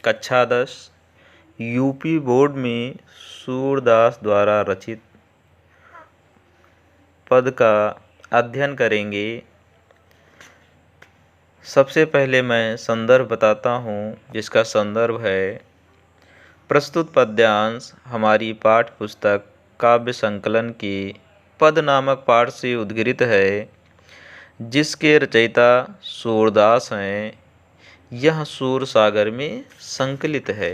कक्षा 10 UP board में सूरदास द्वारा रचित पद का अध्ययन करेंगे। सबसे पहले मैं संदर्भ बताता हूँ, जिसका संदर्भ है प्रस्तुत पद्यांश हमारी पाठ्य पुस्तक काव्य संकलन के पद नामक पाठ से उद्गृहित है, जिसके रचयिता सूरदास हैं। यह सूर सागर में संकलित है।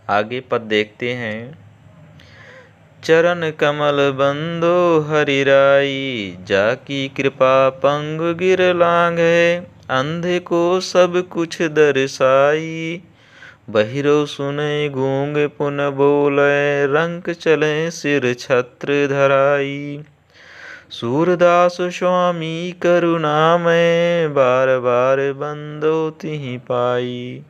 आगे पद देखते हैं। चरण कमल बंदो हरिराई, जाकी कृपा पंगु गिर लांघे। अंधे को सब कुछ दर्शाई, बहिरो सुने गूंग पुन बोले। रंक चले सिर छत्र धराई, सूरदास स्वामी करुणामय। बार बार बंदो तिहि पाई।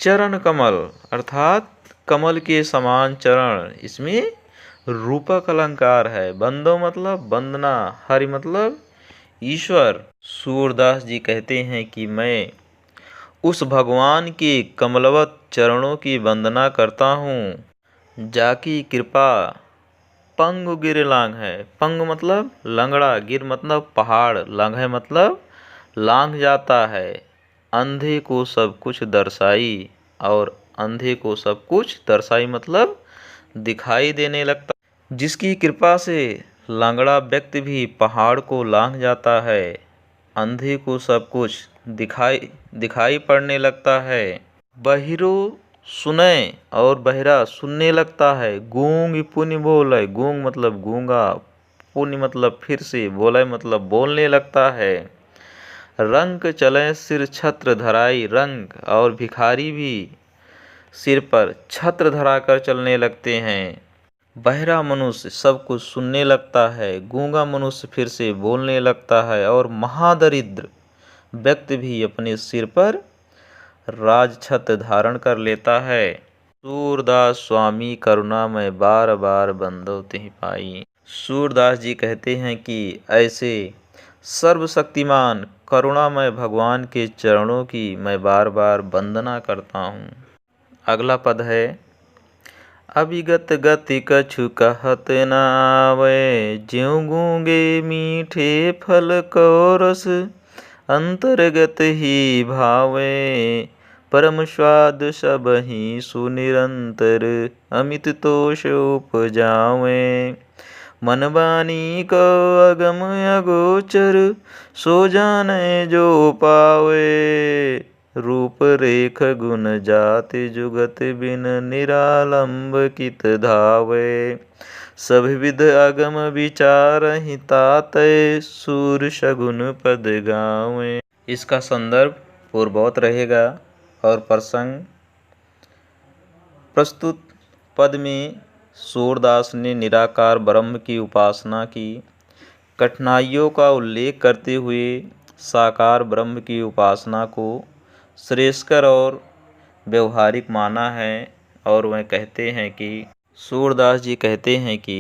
चरण कमल अर्थात कमल के समान चरण, इसमें रूपक अलंकार है। बंदो मतलब वंदना, हरि मतलब ईश्वर। सूरदास जी कहते हैं कि मैं उस भगवान के कमलवत चरणों की वंदना करता हूँ, जाकी कृपा पंगु गिर लांघ है। पंग मतलब लंगड़ा, गिर मतलब पहाड़, लांघ है मतलब लांघ जाता है। अंधे को सब कुछ दर्शाई, और अंधे को सब कुछ दर्शाई मतलब दिखाई देने लगता। जिसकी कृपा से लांगड़ा व्यक्ति भी पहाड़ को लांघ जाता है, अंधे को सब कुछ दिखाई पड़ने लगता है। बहिरो सुने और बहिरा सुनने लगता है। गूंग पुनि बोले, गूंग मतलब गूंगा, पुनि मतलब फिर से, बोले मतलब बोलने लगता है। रंक चले सिर छत्र धराई, रंक और भिखारी भी सिर पर छत्र धराकर चलने लगते हैं। बहरा मनुष्य सब कुछ सुनने लगता है, गूंगा मनुष्य फिर से बोलने लगता है, और महादरिद्र व्यक्ति भी अपने सिर पर राज छत्र धारण कर लेता है। सूरदास स्वामी करुणा में बार बार बंदो तिहि पाई। सूरदास जी कहते हैं कि ऐसे सर्वशक्तिमान करुणामय भगवान के चरणों की मैं बार बार वंदना करता हूँ। अगला पद है। अभिगत गति कछु कहत न आवे, ज्यों गूंगे मीठे फल को रस। अंतर्गत ही भावे, परम स्वाद सबहि सुनिरंतर। अमित तोष उपजावे, मन वाणी को अगम अगोचर। सो जाने जो पावे, रूप रेख गुण जाति जुगत बिन। निरालंब कित धावे, सब विध अगम विचारहि तातै। सूर शगुन पद गावे। इसका संदर्भ पूर्ववत रहेगा और प्रसंग। प्रस्तुत पद में सूरदास ने निराकार ब्रह्म की उपासना की कठिनाइयों का उल्लेख करते हुए साकार ब्रह्म की उपासना को श्रेयस्कर और व्यवहारिक माना है। और वह कहते हैं कि सूरदास जी कहते हैं कि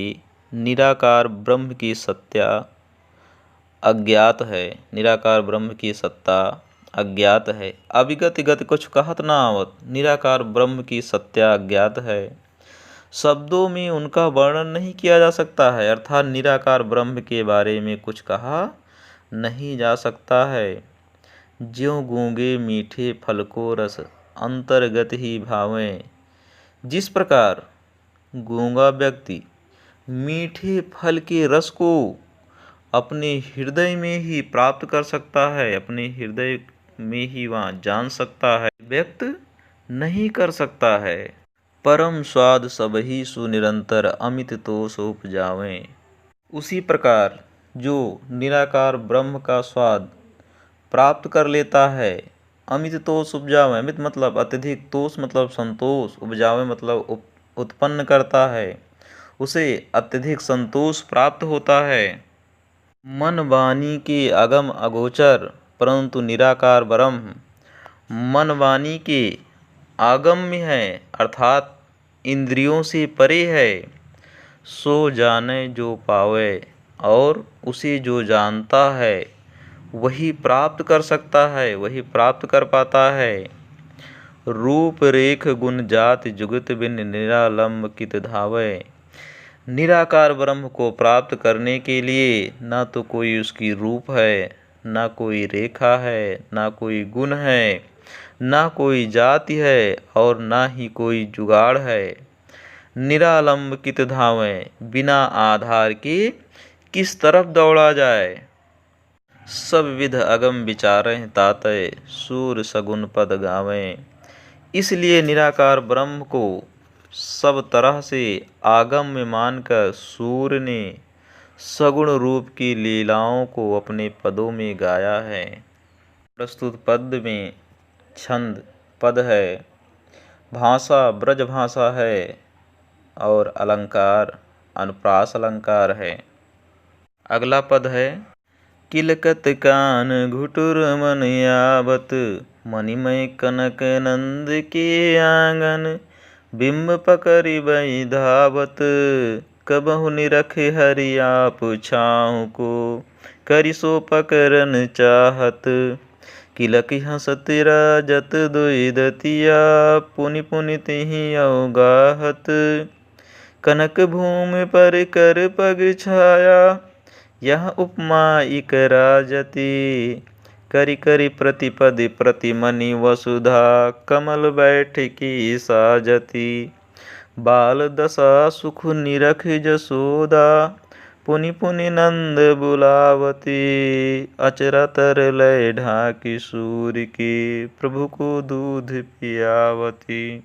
निराकार ब्रह्म की सत्ता अज्ञात है, निराकार ब्रह्म की सत्ता अज्ञात है। अविगत गति कुछ कहत ना आवत, निराकार ब्रह्म की सत्ता अज्ञात है। शब्दों में उनका वर्णन नहीं किया जा सकता है, अर्थात निराकार ब्रह्म के बारे में कुछ कहा नहीं जा सकता है। ज्यों गूंगे मीठे फल को रस, अंतर्गत ही भावें। जिस प्रकार गूंगा व्यक्ति मीठे फल के रस को अपने हृदय में ही प्राप्त कर सकता है, अपने हृदय में ही वहाँ जान सकता है, व्यक्त नहीं कर सकता है। परम स्वाद सबहि सुनिरंतर, अमित तोष उपजावें। उसी प्रकार जो निराकार ब्रह्म का स्वाद प्राप्त कर लेता है, अमित तोष उपजावें। अमित मतलब अत्यधिक, तोष मतलब संतोष, उपजावें मतलब उत्पन्न करता है, उसे अत्यधिक संतोष प्राप्त होता है। मन वाणी के अगम अगोचर, परंतु निराकार ब्रह्म मन वाणी के आगम्य है, अर्थात इंद्रियों से परे है। सो जाने जो पावे, और उसे जो जानता है वही प्राप्त कर सकता है, वही प्राप्त कर पाता है। रूप रेख गुण जाति जुगत बिन निरालंब कित धावै। निराकार ब्रह्म को प्राप्त करने के लिए ना तो कोई उसकी रूप है, ना कोई रेखा है, ना कोई गुण है, ना कोई जाति है और ना ही कोई जुगाड़ है। निरालंब कित धावें, बिना आधार के किस तरफ दौड़ा जाए। सब विध अगम विचारें तातय, सूर सगुन पद गावें। इसलिए निराकार ब्रह्म को सब तरह से आगम में मानकर सूर ने सगुण रूप की लीलाओं को अपने पदों में गाया है। प्रस्तुत पद में छंद पद है, भाषा ब्रज भाषा है और अलंकार अनुप्रास अलंकार है। अगला पद है, किलकत कान घुटुर मन यावत, मणिमय कनक नंद के आंगन, बिंब पकड़ि बई धावत, कबहु निरखे हरि आप छाँव को, करि सो पकरन चाहत। किलकी हंसत राजत दुई दतिया, पुनि पुनि तिहि अवगाहत, कनक भूमि पर कर पग छाया, यह उपमा इक राजति, करि करि प्रतिपदि प्रतिमनि वसुधा, कमल बैठकी साजति। बाल दशा सुख निरख जसोदा, पुनि पुनि नंद बुलावती, अचरा तर लय ढाकी सूर्य की, प्रभु को दूध पियावती।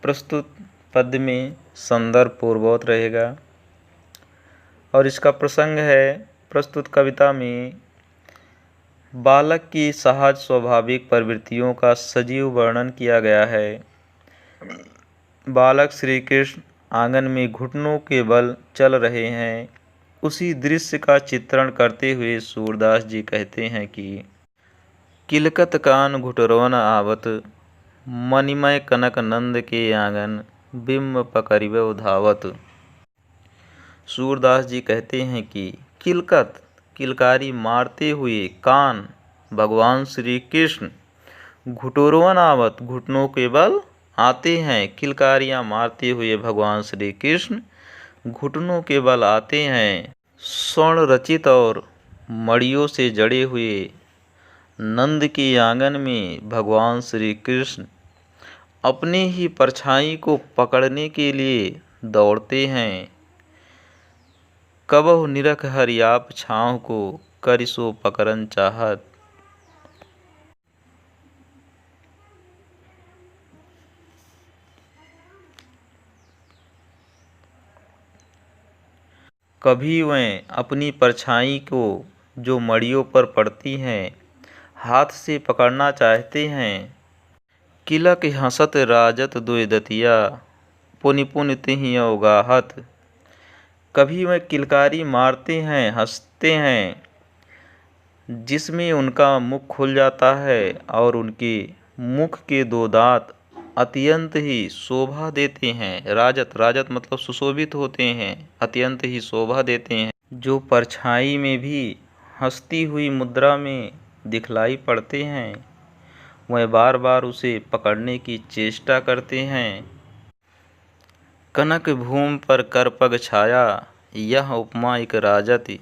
प्रस्तुत पद में संदर्भ पूर्ववत रहेगा और इसका प्रसंग है, प्रस्तुत कविता में बालक की सहज स्वाभाविक प्रवृत्तियों का सजीव वर्णन किया गया है। बालक श्री कृष्ण आंगन में घुटनों के बल चल रहे हैं। उसी दृश्य का चित्रण करते हुए सूरदास जी कहते हैं कि किलकत कान घुटरवन आवत, मणिमय कनक नंद के आंगन, बिंब पकड़िबो धावत। सूरदास जी कहते हैं कि किलकत किलकारी मारते हुए कान भगवान श्री कृष्ण, घुटुरवन आवत घुटनों के बल आते हैं। किलकारियाँ मारते हुए भगवान श्री कृष्ण घुटनों के बल आते हैं। स्वर्ण रचित और मड़ियों से जड़े हुए नंद के आंगन में भगवान श्री कृष्ण अपने ही परछाई को पकड़ने के लिए दौड़ते हैं। कबहु निरख हरि आप छाँव को, करि सो पकरन चाहत। कभी वह अपनी परछाई को जो मड़ियों पर पड़ती हैं हाथ से पकड़ना चाहते हैं। किलक हंसत राजत दुई दतिया, पुनि पुनि तिहि अवगाहत। कभी वह किलकारी मारते हैं, हंसते हैं, जिसमें उनका मुख खुल जाता है और उनके मुख के दो दांत अत्यंत ही शोभा देते हैं। राजत राजत मतलब सुशोभित होते हैं, अत्यंत ही शोभा देते हैं। जो परछाई में भी हंसती हुई मुद्रा में दिखलाई पड़ते हैं, वह बार बार उसे पकड़ने की चेष्टा करते हैं। कनक भूमि पर कर पग छाया, यह उपमा इक राजति,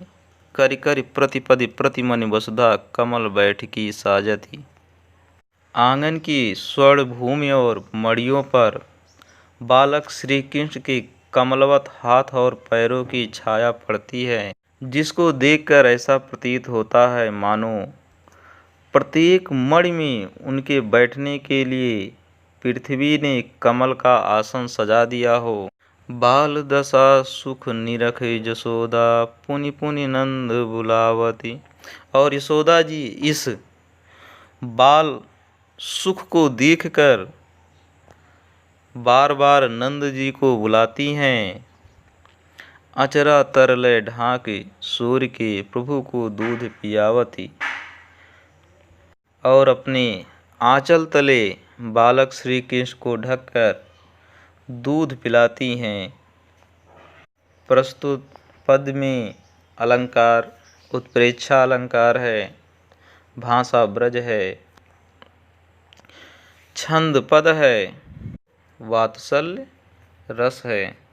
करि करि प्रतिपदि प्रतिमनि वसुधा, कमल बैठकी साजति। आंगन की स्वर्ण भूमि और मड़ियों पर बालक श्री कृष्ण के कमलवत हाथ और पैरों की छाया पड़ती है, जिसको देखकर ऐसा प्रतीत होता है मानो प्रत्येक मणि में उनके बैठने के लिए पृथ्वी ने कमल का आसन सजा दिया हो। बाल दशा सुख निरख जसोदा, पुनि पुनि नंद बुलावती। और यशोदा जी इस बाल सुख को देखकर बार बार नंद जी को बुलाती हैं। अचरा तरलय ढाक सूर्य के, प्रभु को दूध पियावती। और अपने आंचल तले बालक श्री कृष्ण को ढककर दूध पिलाती हैं। प्रस्तुत पद में अलंकार उत्प्रेक्षा अलंकार है, भाषा ब्रज है। छंद पद है, वात्सल्य रस है।